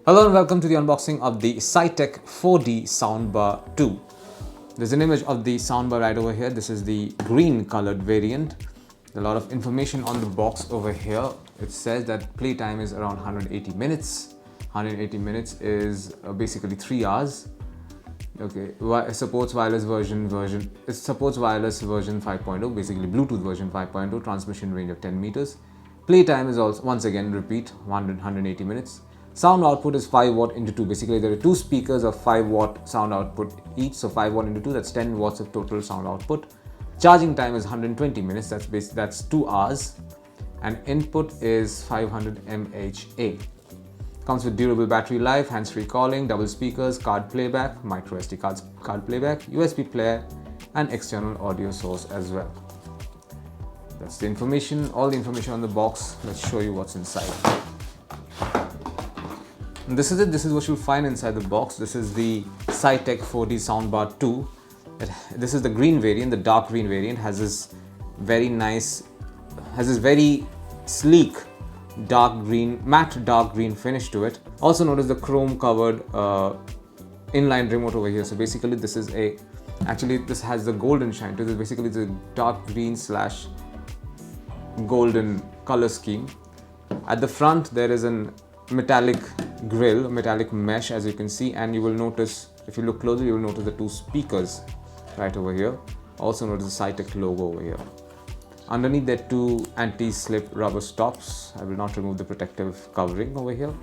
Hello and welcome to the unboxing of the Psytech 4D Soundbar 2. There's an image of the soundbar right over here. This is the green colored variant. There's a lot of information on the box over here. It says that playtime is around 180 minutes. 180 minutes is basically 3 hours. Okay, it supports wireless version 5.0, basically Bluetooth version 5.0, transmission range of 10 meters. Playtime is also, once again, repeat, 180 minutes. Sound output is 5 watt into 2. Basically, there are two speakers of 5 watt sound output each. So 5 watt into 2, that's 10 watts of total sound output. Charging time is 120 minutes. That's 2 hours. And input is 500 mAh. Comes with durable battery life, hands-free calling, double speakers, card playback, micro SD card playback, USB player, and external audio source as well. That's the information, all the information on the box. Let's show you what's inside. And this is it. This is what you'll find inside the box. This is the Psytech 4D Soundbar 2. This is the green variant, the dark green variant. Has this very sleek matte dark green finish to it. Also notice the chrome covered inline remote over here. So basically this is this has the golden shine to it. Basically the dark green / golden color scheme. At the front there is an metallic grill, metallic mesh, as you can see, and you will notice, if you look closer, you will notice the two speakers right over here. Also notice the Psytech logo over here. Underneath there are two anti-slip rubber stops. I will not remove the protective covering over here.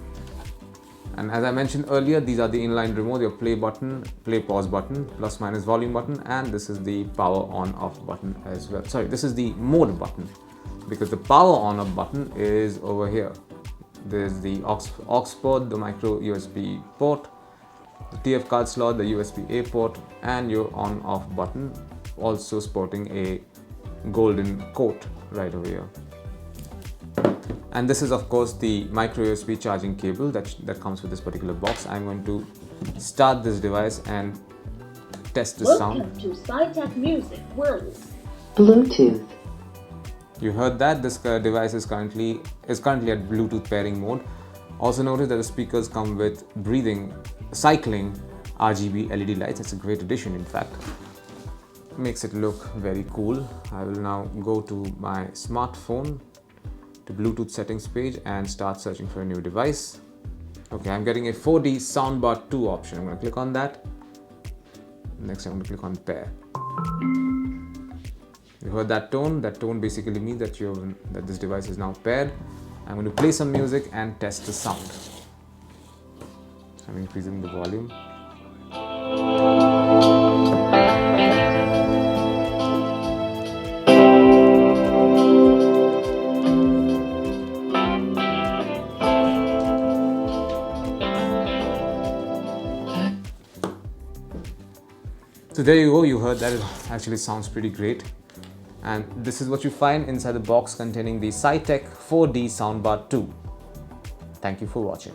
And as I mentioned earlier, these are the inline remote, your play button, play pause button, plus minus volume button, and this is the power on off button as well. Sorry, this is the mode button, because the power on off button is over here. There's the aux port, the micro USB port, the TF card slot, the USB-A port, and your on off button, also sporting a golden coat right over here. And this is of course the micro USB charging cable that comes with this particular box. I'm going to start this device and test the sound. Welcome to Psytech Music World. Bluetooth. You heard that this device is currently at Bluetooth pairing mode. Also notice that the speakers come with cycling RGB LED lights. It's a great addition, in fact. Makes it look very cool. I will now go to my smartphone, to Bluetooth settings page, and start searching for a new device. Okay, I'm getting a 4D Soundbar 2 option. I'm going to click on that. Next I'm going to click on pair. You heard that tone. That tone basically means that this device is now paired. I'm going to play some music and test the sound. So I'm increasing the volume. So there you go. You heard that. It actually sounds pretty great. And this is what you find inside the box containing the Psytech 4D Soundbar 2. Thank you for watching.